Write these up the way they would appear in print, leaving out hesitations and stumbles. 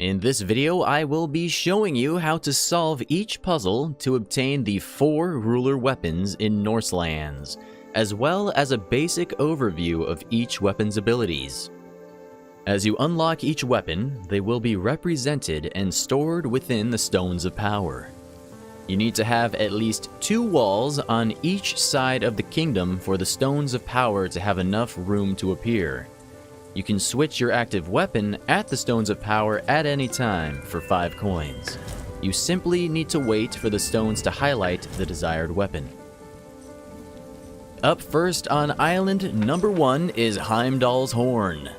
In this video, I will be showing you how to solve each puzzle to obtain the 4 ruler weapons in Norse lands, as well as a basic overview of each weapon's abilities. As you unlock each weapon, they will be represented and stored within the Stones of Power. You need to have at least 2 walls on each side of the kingdom for the Stones of Power to have enough room to appear. You can switch your active weapon at the Stones of Power at any time for 5 coins. You simply need to wait for the stones to highlight the desired weapon. Up first on island number 1 is Heimdalls Horn.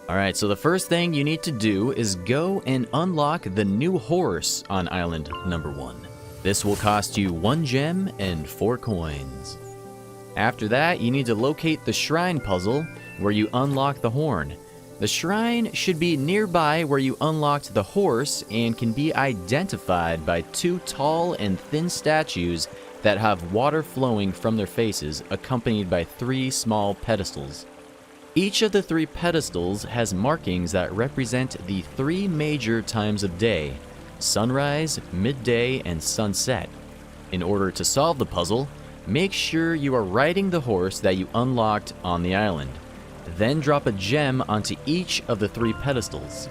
Alright, so the first thing you need to do is go and unlock the new horse on island number 1. This will cost you 1 gem and 4 coins. After that, you need to locate the shrine puzzle where you unlock the horn. The shrine should be nearby where you unlocked the horse and can be identified by 2 tall and thin statues that have water flowing from their faces, accompanied by 3 small pedestals. Each of the 3 pedestals has markings that represent the 3 major times of day: sunrise, midday, and sunset. In order to solve the puzzle, make sure you are riding the horse that you unlocked on the island. Then drop a gem onto each of the 3 pedestals.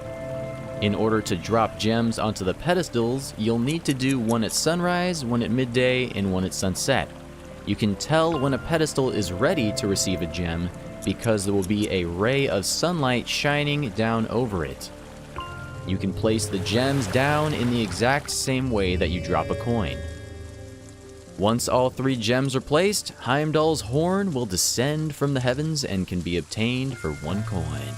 In order to drop gems onto the pedestals, you'll need to do one at sunrise, one at midday, and one at sunset. You can tell when a pedestal is ready to receive a gem because there will be a ray of sunlight shining down over it. You can place the gems down in the exact same way that you drop a coin. Once all 3 gems are placed, Heimdalls Horn will descend from the heavens and can be obtained for 1 coin.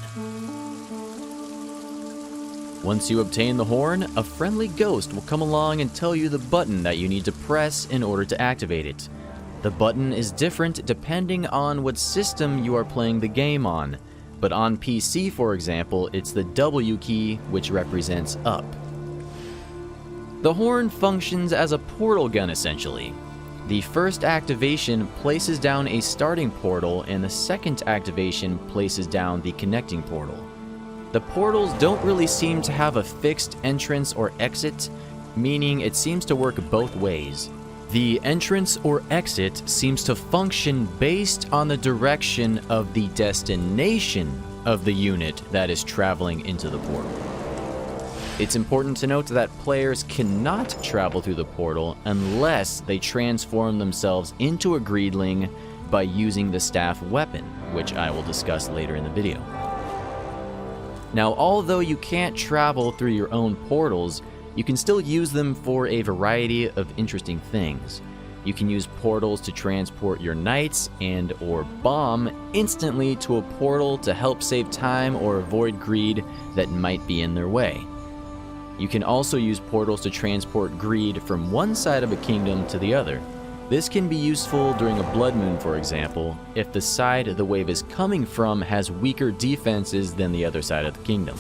Once you obtain the horn, a friendly ghost will come along and tell you the button that you need to press in order to activate it. The button is different depending on what system you are playing the game on, but on PC, for example, it's the W key, which represents up. The horn functions as a portal gun, essentially. The first activation places down a starting portal, and the second activation places down the connecting portal. The portals don't really seem to have a fixed entrance or exit, meaning it seems to work both ways. The entrance or exit seems to function based on the direction of the destination of the unit that is traveling into the portal. It's important to note that players cannot travel through the portal unless they transform themselves into a greedling by using the staff weapon, which I will discuss later in the video. Now, although you can't travel through your own portals, you can still use them for a variety of interesting things. You can use portals to transport your knights and or bomb instantly to a portal to help save time or avoid greed that might be in their way. You can also use portals to transport greed from one side of a kingdom to the other. This can be useful during a blood moon, for example, if the side the wave is coming from has weaker defenses than the other side of the kingdom.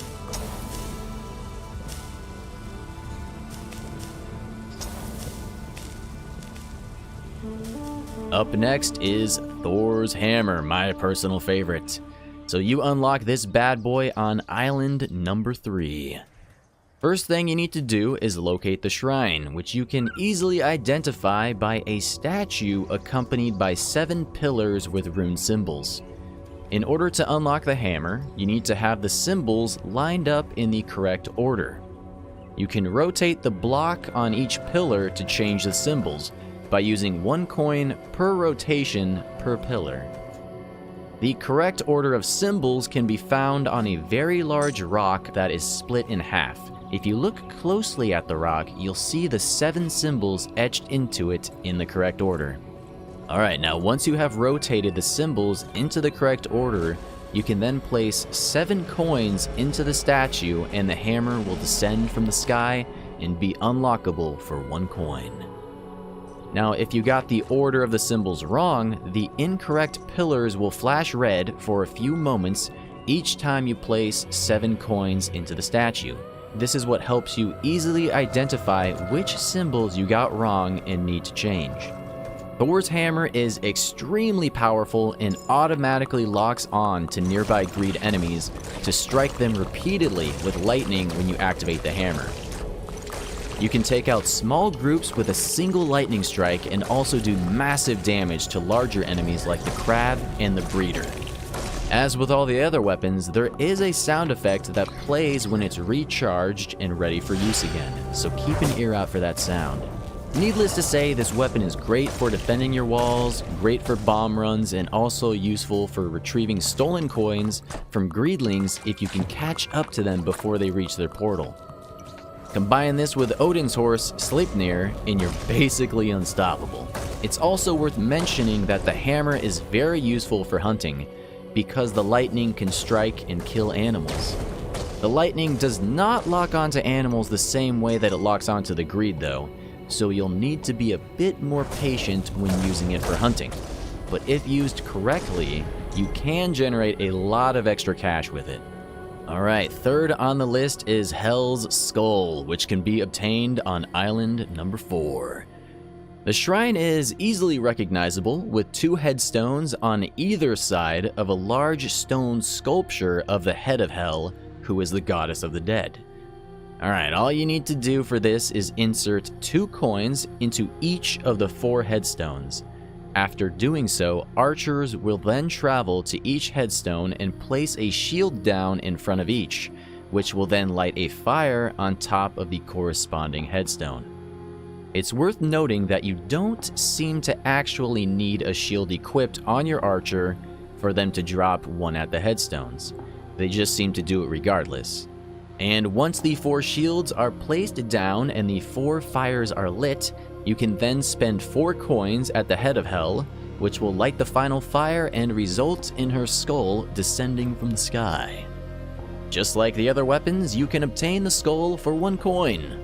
Up next is Thors Hammer, my personal favorite. So you unlock this bad boy on island number 3. First thing you need to do is locate the shrine, which you can easily identify by a statue accompanied by 7 pillars with rune symbols. In order to unlock the hammer, you need to have the symbols lined up in the correct order. You can rotate the block on each pillar to change the symbols by using 1 coin per rotation per pillar. The correct order of symbols can be found on a very large rock that is split in half. If you look closely at the rock, you'll see the 7 symbols etched into it in the correct order. Alright, now once you have rotated the symbols into the correct order, you can then place 7 coins into the statue and the hammer will descend from the sky and be unlockable for 1 coin. Now, if you got the order of the symbols wrong, the incorrect pillars will flash red for a few moments each time you place 7 coins into the statue. This is what helps you easily identify which symbols you got wrong and need to change. Thors Hammer is extremely powerful and automatically locks on to nearby greed enemies to strike them repeatedly with lightning when you activate the hammer. You can take out small groups with a single lightning strike and also do massive damage to larger enemies like the crab and the breeder. As with all the other weapons, there is a sound effect that plays when it's recharged and ready for use again, so keep an ear out for that sound. Needless to say, this weapon is great for defending your walls, great for bomb runs, and also useful for retrieving stolen coins from greedlings if you can catch up to them before they reach their portal. Combine this with Odin's horse, Sleipnir, and you're basically unstoppable. It's also worth mentioning that the hammer is very useful for hunting, because the lightning can strike and kill animals. The lightning does not lock onto animals the same way that it locks onto the greed though, so you'll need to be a bit more patient when using it for hunting. But if used correctly, you can generate a lot of extra cash with it. Alright, third on the list is Hels Skull, which can be obtained on island number 4. The shrine is easily recognizable with 2 headstones on either side of a large stone sculpture of the head of Hel, who is the goddess of the dead. Alright, all you need to do for this is insert 2 coins into each of the 4 headstones. After doing so, archers will then travel to each headstone and place a shield down in front of each, which will then light a fire on top of the corresponding headstone. It's worth noting that you don't seem to actually need a shield equipped on your archer for them to drop one at the headstones. They just seem to do it regardless. And once the 4 shields are placed down and the 4 fires are lit, you can then spend 4 coins at the head of Hel, which will light the final fire and result in her skull descending from the sky. Just like the other weapons, you can obtain the skull for 1 coin.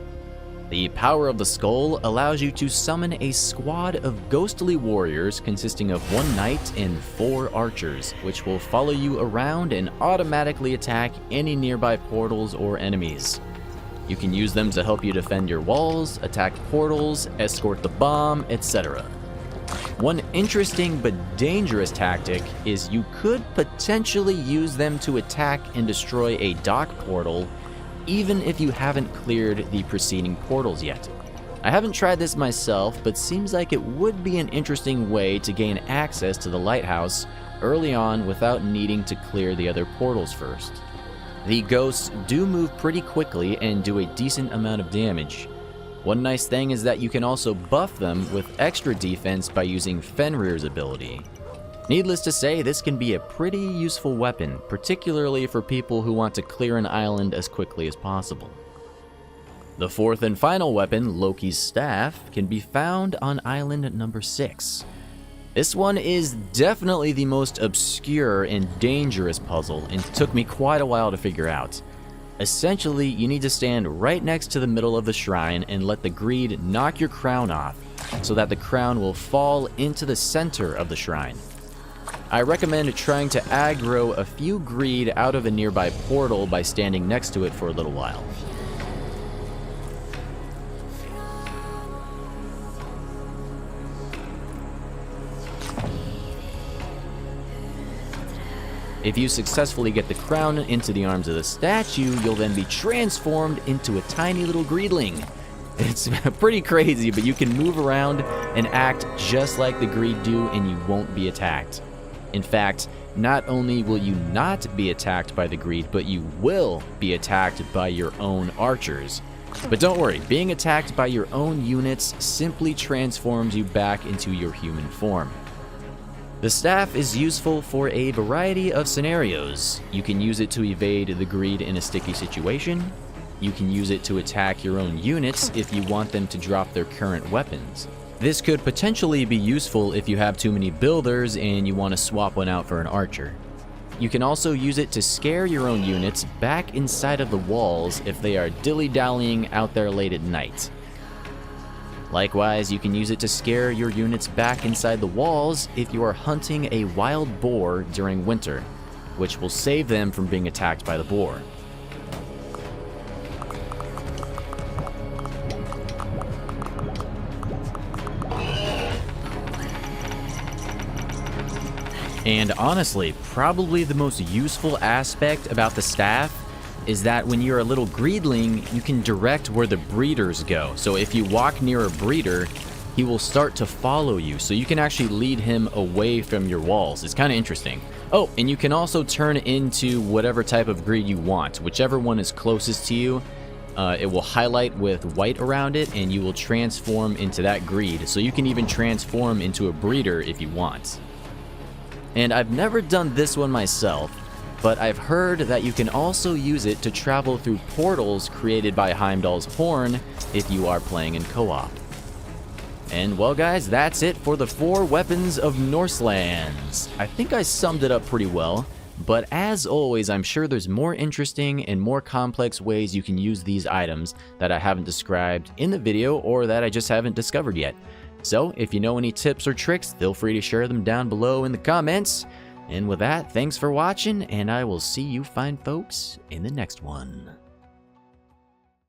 The power of the skull allows you to summon a squad of ghostly warriors consisting of 1 knight and 4 archers, which will follow you around and automatically attack any nearby portals or enemies. You can use them to help you defend your walls, attack portals, escort the bomb, etc. One interesting but dangerous tactic is you could potentially use them to attack and destroy a dock portal even if you haven't cleared the preceding portals yet. I haven't tried this myself, but seems like it would be an interesting way to gain access to the lighthouse early on without needing to clear the other portals first. The ghosts do move pretty quickly and do a decent amount of damage. One nice thing is that you can also buff them with extra defense by using Fenrir's ability. Needless to say, this can be a pretty useful weapon, particularly for people who want to clear an island as quickly as possible. The 4th and final weapon, Lokis Staff, can be found on island number 6. This one is definitely the most obscure and dangerous puzzle and took me quite a while to figure out. Essentially, you need to stand right next to the middle of the shrine and let the greed knock your crown off, so that the crown will fall into the center of the shrine. I recommend trying to aggro a few greed out of a nearby portal by standing next to it for a little while. If you successfully get the crown into the arms of the statue, you'll then be transformed into a tiny little greedling. It's pretty crazy, but you can move around and act just like the greed do and you won't be attacked. In fact, not only will you not be attacked by the greed, but you will be attacked by your own archers. But don't worry, being attacked by your own units simply transforms you back into your human form. The staff is useful for a variety of scenarios. You can use it to evade the greed in a sticky situation. You can use it to attack your own units if you want them to drop their current weapons. This could potentially be useful if you have too many builders and you want to swap one out for an archer. You can also use it to scare your own units back inside of the walls if they are dilly-dallying out there late at night. Likewise, you can use it to scare your units back inside the walls if you are hunting a wild boar during winter, which will save them from being attacked by the boar. And honestly, probably the most useful aspect about the staff is that when you're a little greedling, you can direct where the breeders go. So if you walk near a breeder, he will start to follow you, so you can actually lead him away from your walls. It's kind of interesting. Oh, and you can also turn into whatever type of greed you want. Whichever one is closest to you, it will highlight with white around it, and you will transform into that greed. So you can even transform into a breeder if you want. And I've never done this one myself, but I've heard that you can also use it to travel through portals created by Heimdalls Horn if you are playing in co-op. And well guys, that's it for the 4 weapons of Norselands. I think I summed it up pretty well, but as always, I'm sure there's more interesting and more complex ways you can use these items that I haven't described in the video or that I just haven't discovered yet. So if you know any tips or tricks, feel free to share them down below in the comments. And with that, thanks for watching, and I will see you fine folks in the next one.